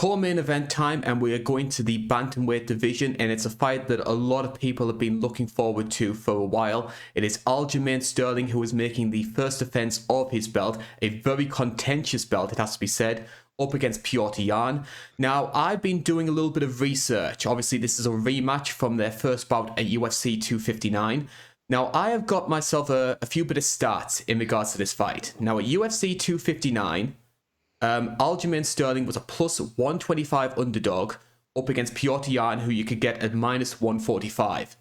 co-main event time, and we are going to the bantamweight division, and it's a fight that a lot of people have been looking forward to for a while. It is Aljamain Sterling who is making the first defense of his belt, a very contentious belt, it has to be said, up against Petr Yan. Now, I've been doing a little bit of research. Obviously, this is a rematch from their first bout at UFC 259. Now, I have got myself a few bit of stats in regards to this fight. Now, at UFC 259, Aljamain Sterling was a plus 125 underdog up against Petr Yan, who you could get at minus 145.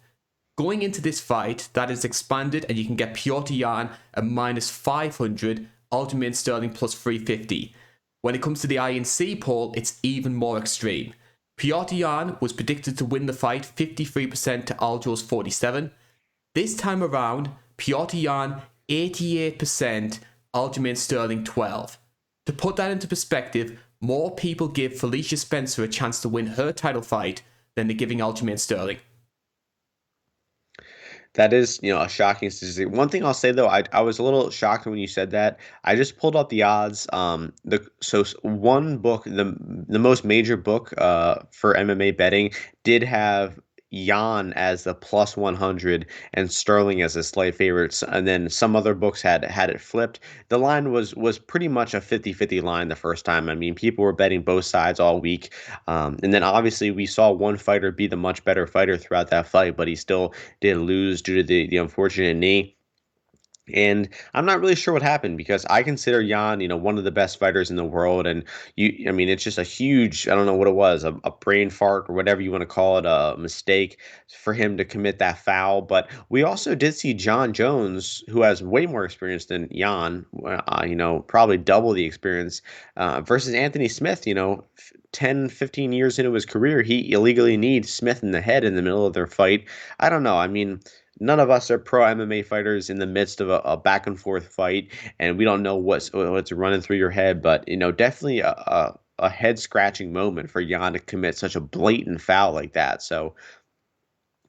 Going into this fight, that is expanded, and you can get Petr Yan at minus 500, Aljamain Sterling plus 350. When it comes to the INC poll, it's even more extreme. Petr Yan was predicted to win the fight 53% to Aljo's 47%. This time around, Petr Yan 88%, Aljamain Sterling 12%. To put that into perspective, more people give Felicia Spencer a chance to win her title fight than they're giving Aljamain Sterling. That is, a shocking statistic. One thing I'll say though, I was a little shocked when you said that. I just pulled up the odds. One book, the most major book for MMA betting, did have Yan as the plus 100 and Sterling as a slight favorite, and then some other books had it flipped. The line was pretty much a 50-50 line the first time. I mean, people were betting both sides all week, and then obviously we saw one fighter be the much better fighter throughout that fight, but he still did lose due to the unfortunate knee. And I'm not really sure what happened because I consider Yan, one of the best fighters in the world. And it's just a huge, I don't know what it was, a brain fart or whatever you want to call it, a mistake for him to commit that foul. But we also did see John Jones, who has way more experience than Yan, probably double the experience, versus Anthony Smith, 10, 15 years into his career, he illegally kneed Smith in the head in the middle of their fight. I don't know. I mean, none of us are pro MMA fighters in the midst of a back and forth fight, and we don't know what's running through your head. But definitely a head scratching moment for Yan to commit such a blatant foul like that. So,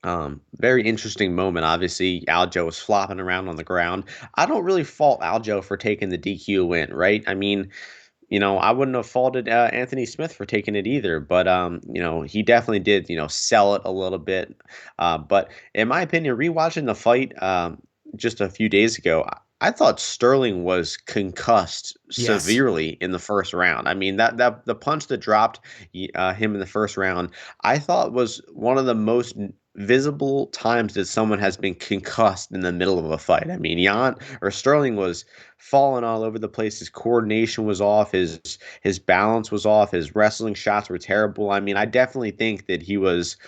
very interesting moment. Obviously, Aljo was flopping around on the ground. I don't really fault Aljo for taking the DQ win, right? I mean, I wouldn't have faulted Anthony Smith for taking it either, but he definitely did, sell it a little bit. But in my opinion, rewatching the fight just a few days ago, I thought Sterling was concussed severely in the first round. I mean, that the punch that dropped him in the first round, I thought was one of the most visible times that someone has been concussed in the middle of a fight. I mean, Sterling was falling all over the place. His coordination was off. His balance was off. His wrestling shots were terrible. I mean, I definitely think that he was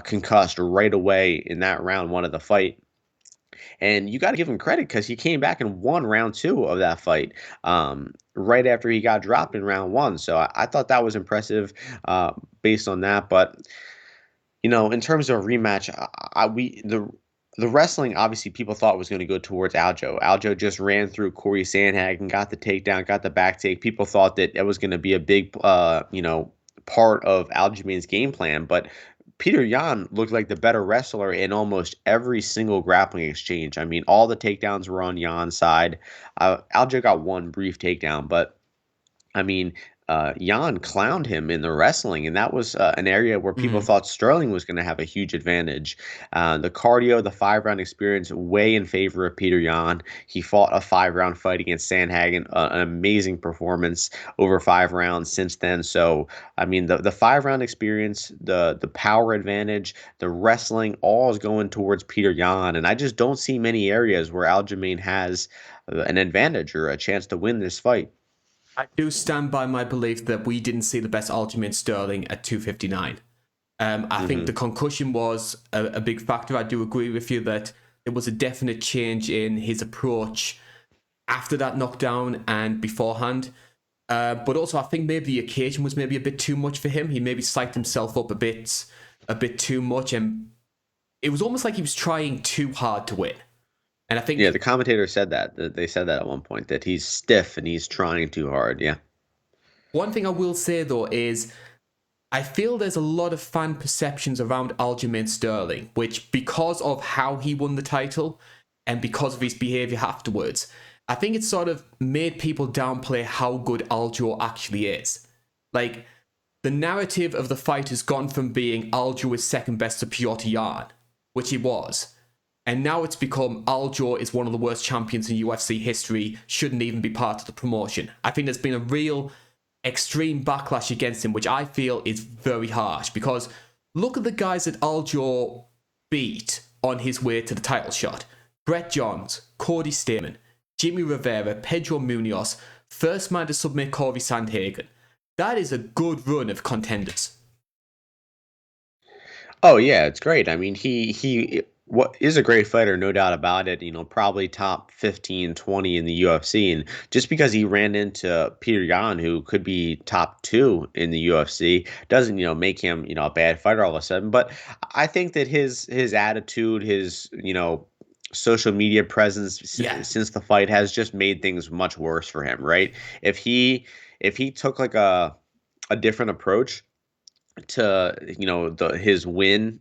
concussed right away in that round one of the fight. And you got to give him credit because he came back and won round two of that fight right after he got dropped in round one. So I thought that was impressive based on that. But in terms of a rematch, the wrestling, obviously, people thought was going to go towards Aljo. Aljo just ran through Corey Sandhagen, got the takedown, got the back take. People thought that it was going to be a big, part of Aljamain's game plan. But Petr Yan looked like the better wrestler in almost every single grappling exchange. I mean, all the takedowns were on Yan's side. Aljo got one brief takedown, but I mean, Yan clowned him in the wrestling, and that was an area where people thought Sterling was going to have a huge advantage. The cardio, the 5-round experience, way in favor of Petr Yan. He fought a 5-round fight against Sandhagen, an amazing performance over 5 rounds since then. So, I mean, the 5-round experience, the power advantage, the wrestling, all is going towards Petr Yan, and I just don't see many areas where Aljamain has an advantage or a chance to win this fight. I do stand by my belief that we didn't see the best Aljamain Sterling at 259. I think the concussion was a big factor. I do agree with you that there was a definite change in his approach after that knockdown and beforehand. But also, I think maybe the occasion was maybe a bit too much for him. He maybe psyched himself up a bit too much, and it was almost like he was trying too hard to win. And I think the commentator said that. They said that at one point, that he's stiff and he's trying too hard. Yeah. One thing I will say, though, is I feel there's a lot of fan perceptions around Aljamain Sterling, which, because of how he won the title and because of his behavior afterwards, I think it sort of made people downplay how good Aljo actually is. Like, The narrative of the fight has gone from being Aljo is second best to Petr Yan, which he was, and now it's become Aljo is one of the worst champions in UFC history, shouldn't even be part of the promotion. I think there's been a real extreme backlash against him, which I feel is very harsh, because look at the guys that Aljo beat on his way to the title shot. Brett Johns, Cody Stamann, Jimmy Rivera, Pedro Munoz, first man to submit Corey Sandhagen. That is a good run of contenders. Oh yeah, it's great. I mean, he what is a great fighter, no doubt about it. You know, probably top 15, 20 in the UFC, and just because he ran into Petr Yan, who could be top 2 in the UFC, doesn't make him a bad fighter all of a sudden. But I think that his attitude, his social media presence Yeah. since the fight has just made things much worse for him, right? If he took like a different approach to his win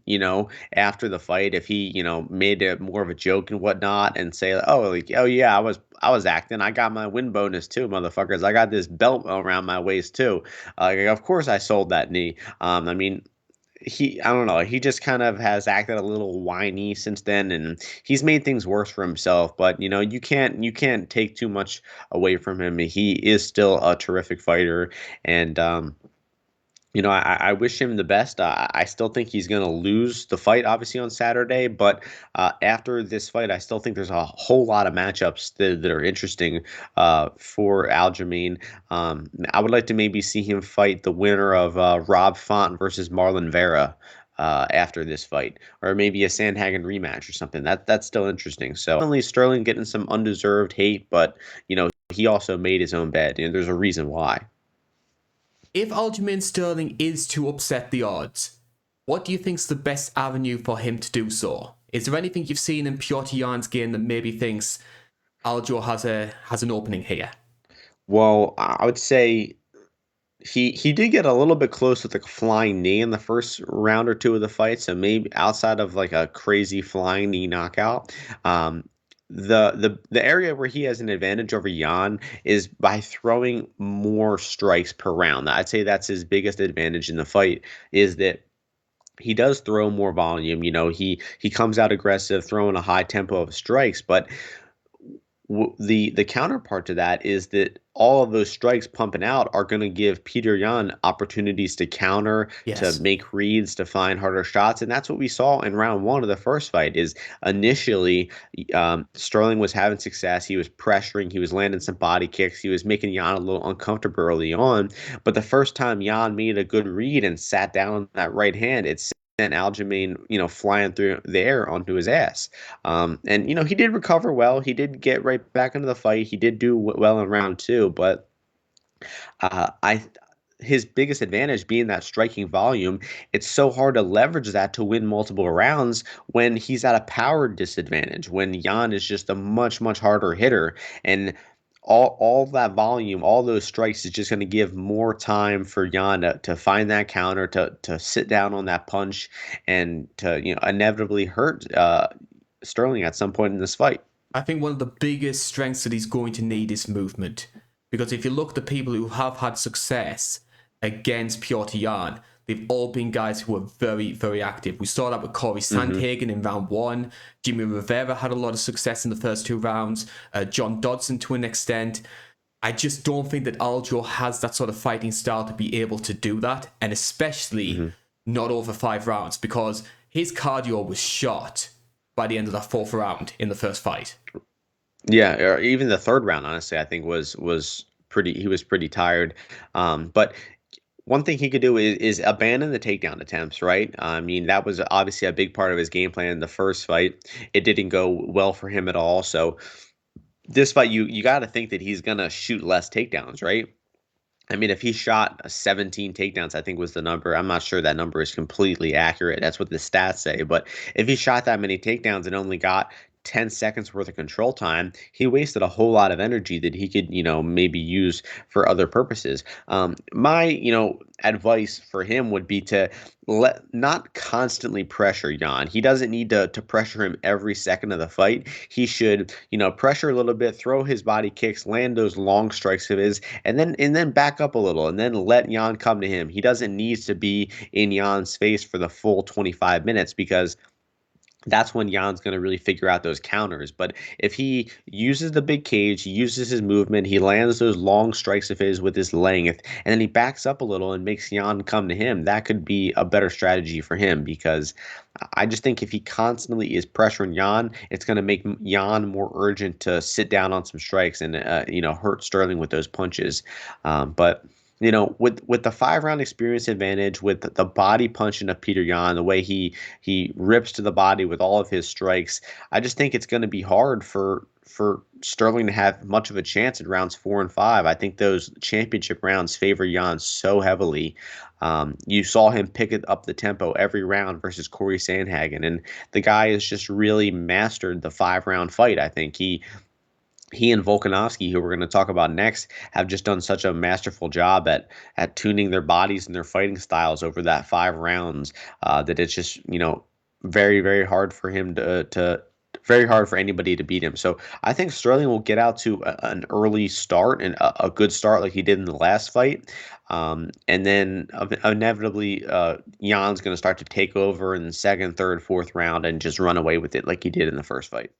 after the fight, if he made it more of a joke and whatnot and say, oh yeah, I was acting, I got my win bonus too, motherfuckers, I got this belt around my waist too, of course I sold that knee. I mean, I don't know, he just kind of has acted a little whiny since then, and he's made things worse for himself. But you can't take too much away from him. He is still a terrific fighter, and I wish him the best. I still think he's going to lose the fight, obviously, on Saturday. But after this fight, I still think there's a whole lot of matchups that are interesting for Aljamain. I would like to maybe see him fight the winner of Rob Font versus Marlon Vera after this fight, or maybe a Sandhagen rematch or something. That's still interesting. So definitely Sterling getting some undeserved hate, but he also made his own bed. There's a reason why. If Aljamain Sterling is to upset the odds, what do you think's the best avenue for him to do so? Is there anything you've seen in Petr Yan's game that maybe thinks Aljo has an opening here? Well, I would say he did get a little bit close with a flying knee in the first round or two of the fight, so maybe outside of like a crazy flying knee knockout, the area where he has an advantage over Yan is by throwing more strikes per round. I'd say that's his biggest advantage in the fight, is that he does throw more volume. He comes out aggressive, throwing a high tempo of strikes, but the counterpart to that is that all of those strikes pumping out are going to give Petr Yan opportunities to counter, to Yes. make reads, to find harder shots, and that's what we saw in round one of the first fight. Is initially Sterling was having success, he was pressuring, he was landing some body kicks, he was making Yan a little uncomfortable early on, but the first time Yan made a good read and sat down on that right hand, it sent Aljamain, flying through the air onto his ass. And he did recover well. He did get right back into the fight. He did do well in round two, but I his biggest advantage being that striking volume. It's so hard to leverage that to win multiple rounds when he's at a power disadvantage, when Yan is just a much harder hitter, and all that volume, all those strikes is just going to give more time for Yan to find that counter, to sit down on that punch, and to inevitably hurt Sterling at some point in this fight. I think one of the biggest strengths that he's going to need is movement. Because if you look at the people who have had success against Petr Yan, they've all been guys who are very active. We saw that with Corey Sandhagen in round one. Jimmy Rivera had a lot of success in the first two rounds. John Dodson to an extent. I just don't think that Aljo has that sort of fighting style to be able to do that, and especially not over 5 rounds, because his cardio was shot by the end of that 4th round in the first fight. Yeah, or even the third round, honestly, I think was pretty. He was pretty tired. But one thing he could do is abandon the takedown attempts, right? I mean, that was obviously a big part of his game plan in the first fight. It didn't go well for him at all. So this fight, you got to think that he's gonna shoot less takedowns, right? I mean, if he shot 17 takedowns, I think was the number. I'm not sure that number is completely accurate. That's what the stats say. But if he shot that many takedowns and only got 10 seconds worth of control time, he wasted a whole lot of energy that he could, maybe use for other purposes. My, advice for him would be to not constantly pressure Jan. He doesn't need to pressure him every second of the fight. He should, pressure a little bit, throw his body kicks, land those long strikes of his, and then back up a little, and then let Jan come to him. He doesn't need to be in Jan's face for the full 25 minutes, because that's when Jan's going to really figure out those counters. But if he uses the big cage, he uses his movement, he lands those long strikes of his with his length, and then he backs up a little and makes Jan come to him, that could be a better strategy for him, because I just think if he constantly is pressuring Jan, it's going to make Jan more urgent to sit down on some strikes and hurt Sterling with those punches. But with the 5 round experience advantage, with the body punching of Petr Yan, the way he rips to the body with all of his strikes, I just think it's going to be hard for Sterling to have much of a chance in rounds 4 and 5. I think those championship rounds favor Jan so heavily. You saw him pick it up the tempo every round versus Corey Sandhagen, and the guy has just really mastered the 5 round fight. I think he and Volkanovski, who we're going to talk about next, have just done such a masterful job at tuning their bodies and their fighting styles over that 5 rounds, that it's just very, very hard for him to very hard for anybody to beat him. So I think Sterling will get out to an early start, and a good start like he did in the last fight. And then inevitably, Jan's going to start to take over in the second, third, fourth round and just run away with it like he did in the first fight.